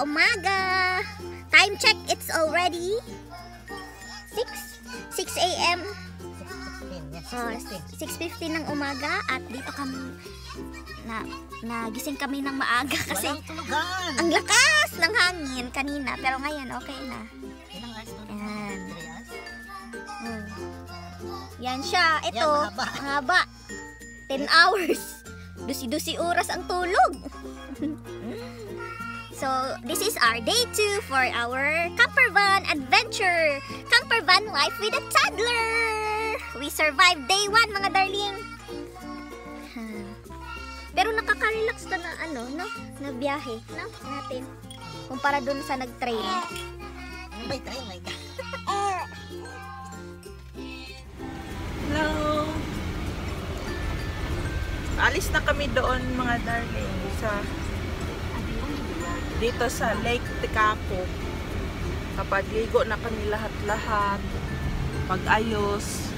sa umaga. Time check, it's already 6 a.m. 6:15 ng umaga at dito kami nagising kami ng maaga kasi ang lakas ng hangin kanina, pero ngayon okay na. Yan. Yan siya. Ito, ang haba. 10 hours. Dusi-dusi oras ang tulog. So, this is our day 2 for our camper van adventure. Camper van life with a toddler. We survived day 1, mga darling. Pero nakaka-relax ka na na biyahe, no? Natin. Kumpara dun sa nag-train. May tayo, may ka. Hello! Alis na kami doon, mga darling, dito sa Lake Tekapo. Kapag ligo na kami lahat-lahat, pag-ayos,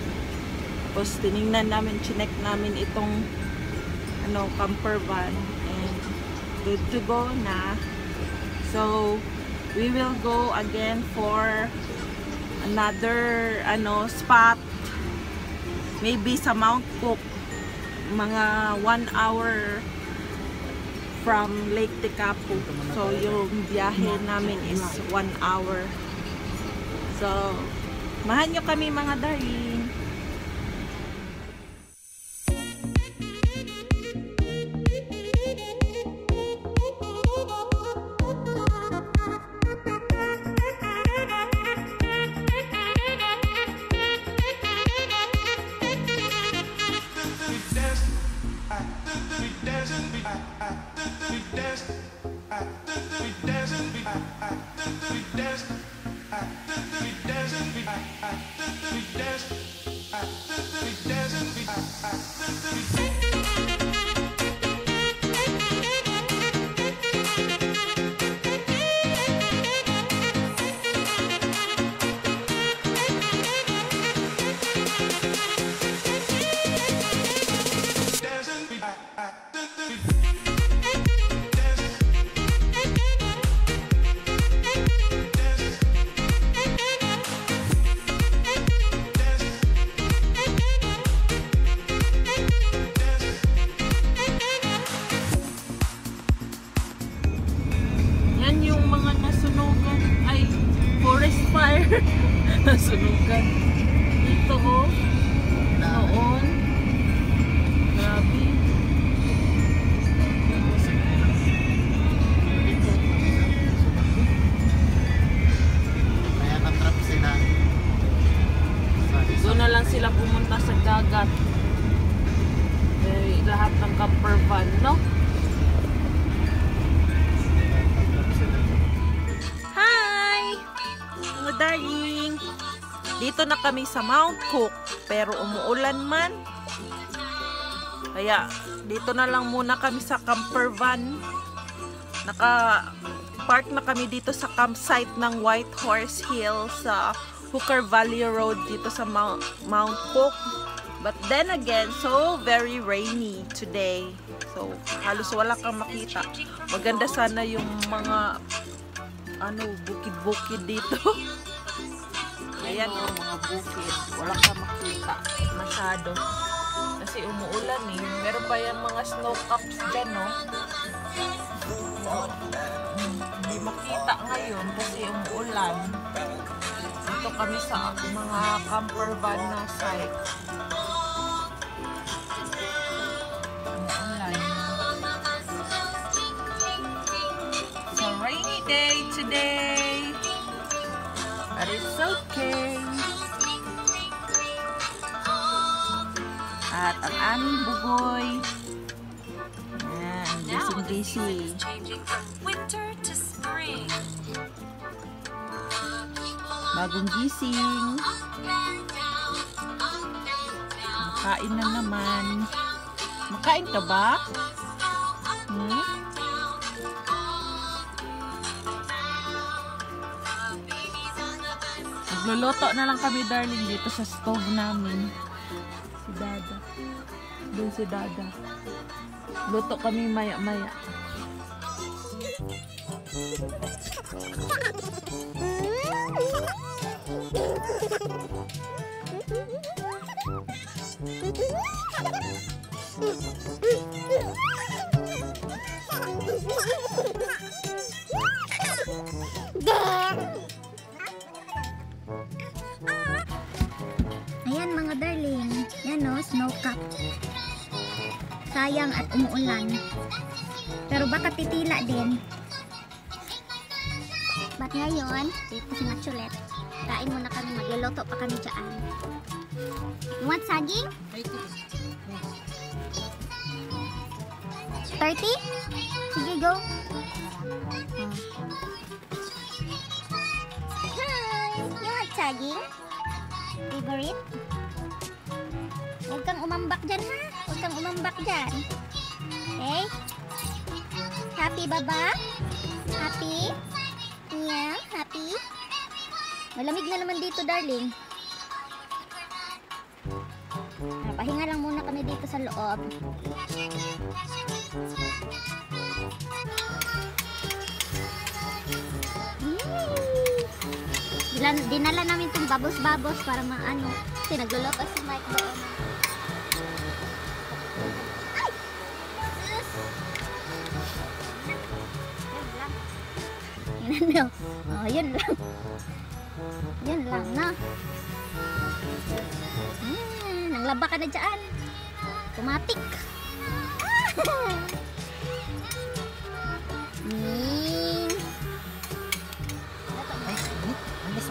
tapos tinignan namin, chinek namin itong camper van, and good to go na. So we will go again for another spot, maybe sa Mount Cook, mga 1 hour from Lake Tekapo. So yung biyahe namin is 1 hour. So mahan nyo kami, mga darling. Nasunugan. Ito noon. Grabe. Kaya na-trap sila. Doon na lang sila pumunta sa dagat. Lahat ng camper van, no? Darling, dito na kami sa Mount Cook, pero umuulan man, kaya dito na lang muna kami sa camper van. Naka-park na kami dito sa campsite ng White Horse Hill sa Hooker Valley Road dito sa Mount Cook. But then again, so very rainy today, so halos wala kang makita. Maganda sana yung mga bukid-bukid dito. Ayan mga bukid, wala ka makita masyado kasi umuulan eh. Meron pa yan mga snow caps dyan, no? Hindi makita ngayon kasi umuulan. Dito kami sa mga camper van na site. Umuulan. It's a rainy day today. But it's okay. At ang aming bugoy, gising-gising. Bagong gising. Makain na naman. Makain ka ba? Magluluto na lang kami, darling, dito sa stove namin. Si Dada. Doon si Dada. Luto kami maya-maya. Ayan mga darling, yan o, snow cap. Sayang at umuulan. Pero baka titila din. But ngayon, dito si Machulet, kain muna kami, magluluto pa kami dyan. You want saging? 30? Sige, go. Hi! You want saging? Favorite? Huwag kang umambak dyan, ha? Huwag kang umambak dyan. Okay? Happy, baba? Happy? Yeah, happy? Malamig na naman dito, darling. Pahinga lang muna kami dito sa loob. Dinala namin itong babos-babos para maano. Kasi nagluluto si Mike doon. Ay! Sus! Yan lang. Oh, yun lang. Yun lang na. Nanglaba ka na dyan. Tumatik.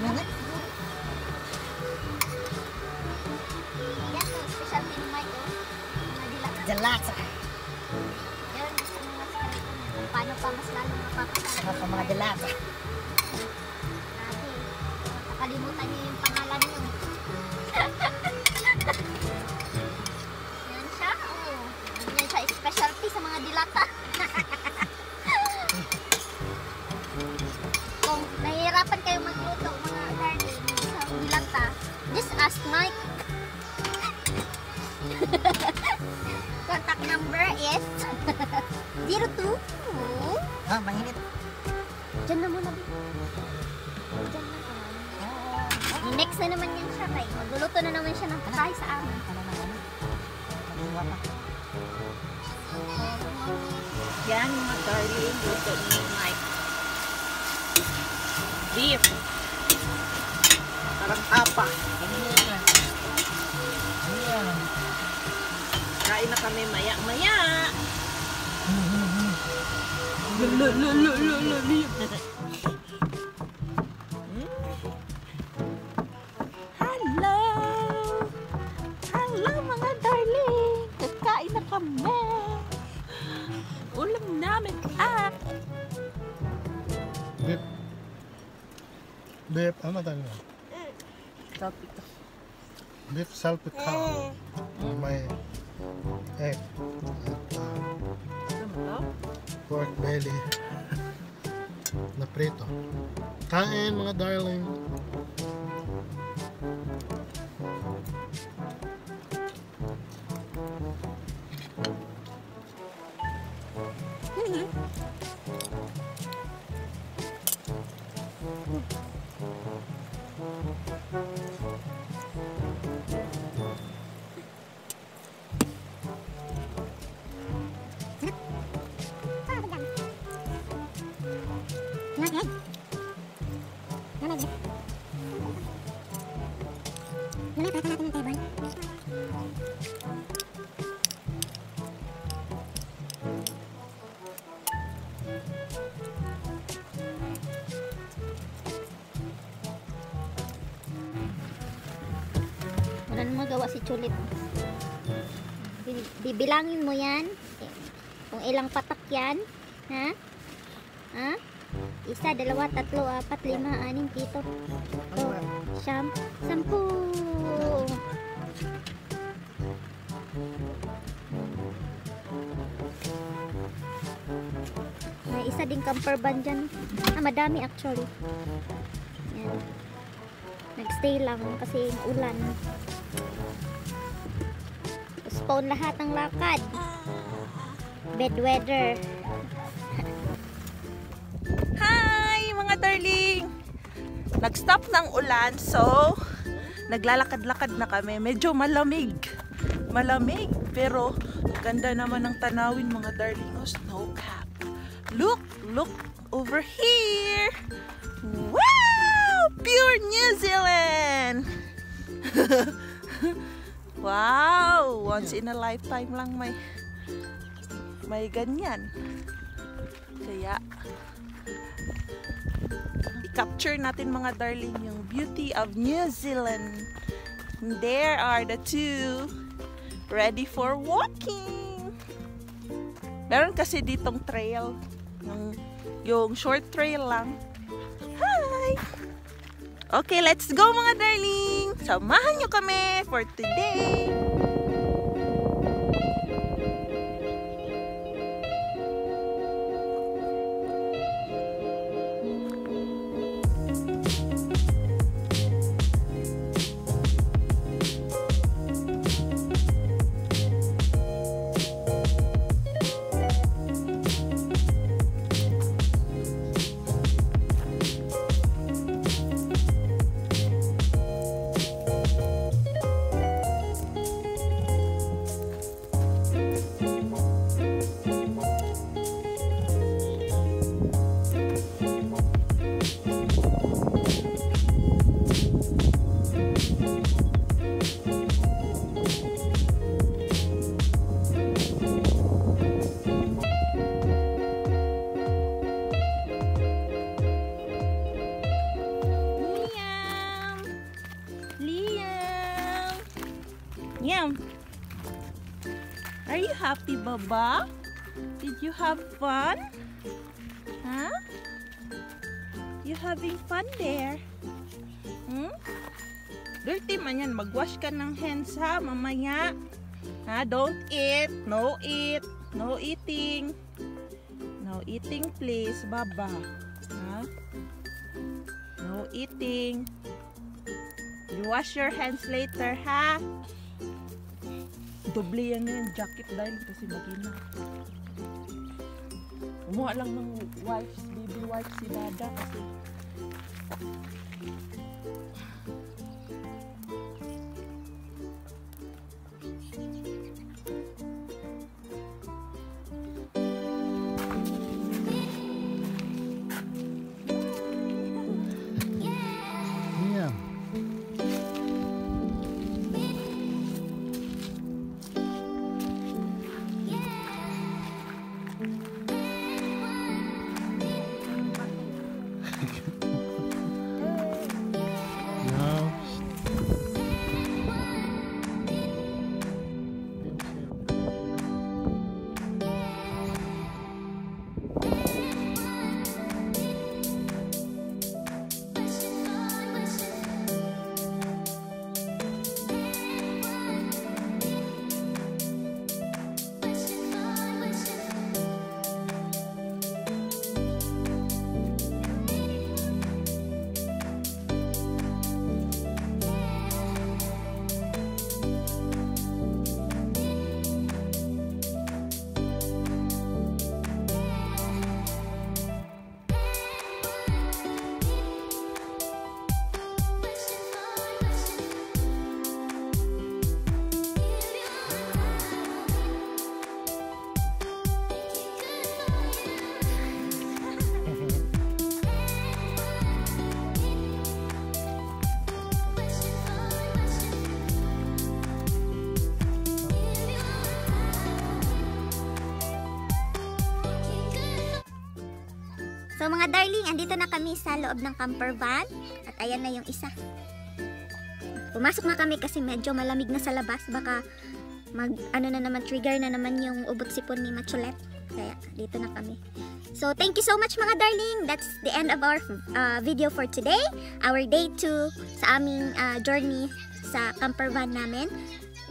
Banget. Yan to, special din Mike. Madilat. Jelas. Yan, gusto mo mas karito niya. Kung paano pa mas lalo mapapasal. Apa mga jelas. Grabe. Nakalimutan niyo yung pangalan niyo. Yan siya. Oh. Yan siya specialty sa mga dilata. Kung nahihirapan kayo magluto mga darling sa dilata, just ask Mike. Contact number is 02. Ah, mainit. Diyan na muna. Diyan na. Next na naman yan siya kay. Magluluto na naman siya ng patahay sa amin. Kaliwa pa. Yan mga darling, luto ni Mike. Beef. Parang tapa. Kain na kami maya-maya. Hello! Hello mga darling! Kakain na kami! Ulam namin at Beef, ano tawag na? salpito. Beef salpicao. May egg. At pork belly. Na prito. Kain mga darling. Wala na magawa si Chulit. Bibilangin mo yan. Kung ilang patak yan. Ha? Ha? 1, 2, 3, 4, 5, 6, 7, 8, 10. May isa ding camper van dyan. Madami actually. Yan. Nagstay lang kasi ulan. Postpone lahat ng lakad. Bad weather. Hi mga darling! Nag-stop ng ulan, so naglalakad-lakad na kami. Medyo malamig. Malamig, pero ganda naman ng tanawin mga darling. Oh, snow cap. Look over here. Wow! Pure New Zealand! Wow! Once in a lifetime lang may ganyan. Kaya i-capture natin mga darling yung beauty of New Zealand. And there are the two ready for walking. Meron kasi ditong trail, yung short trail lang. Hi! Okay, let's go mga darling! Samahan nyo kami for today! Liam, are you happy, Baba? Did you have fun? Huh? You having fun there? Dirty man yan. Mag-wash ka ng hands ha, mamaya. Ha? Don't eat. No eat. No eating. No eating please, Baba. Ha? No eating. You wash your hands later, ha? Doble yan yung jacket dahil kasi mag-ina. Kumuha lang ng wipes, baby wipes si Dada kasi So mga darling, andito na kami sa loob ng camper van. At ayan na yung isa. Pumasok na kami kasi medyo malamig na sa labas. Baka trigger na naman yung ubot sipon ni Machulet. Kaya dito na kami. So thank you so much mga darling. That's the end of our video for today. Our day 2 sa aming journey sa camper van namin.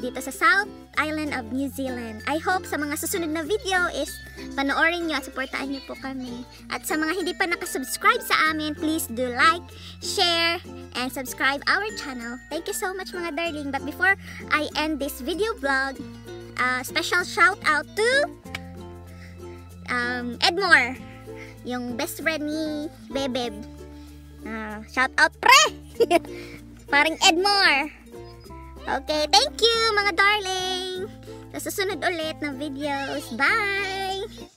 Dito sa South Island of New Zealand. I hope sa mga susunod na video is panoorin nyo at supportaan nyo po kami. At sa mga hindi pa nakasubscribe sa amin, please do like, share, and subscribe our channel. Thank you so much mga darling. But before I end this video vlog, special shout out to Edmore. yung best friend ni Bebeb. Shout out pre! Paring Edmore. Okay, thank you mga darling. Sa susunod ulit na videos. Bye!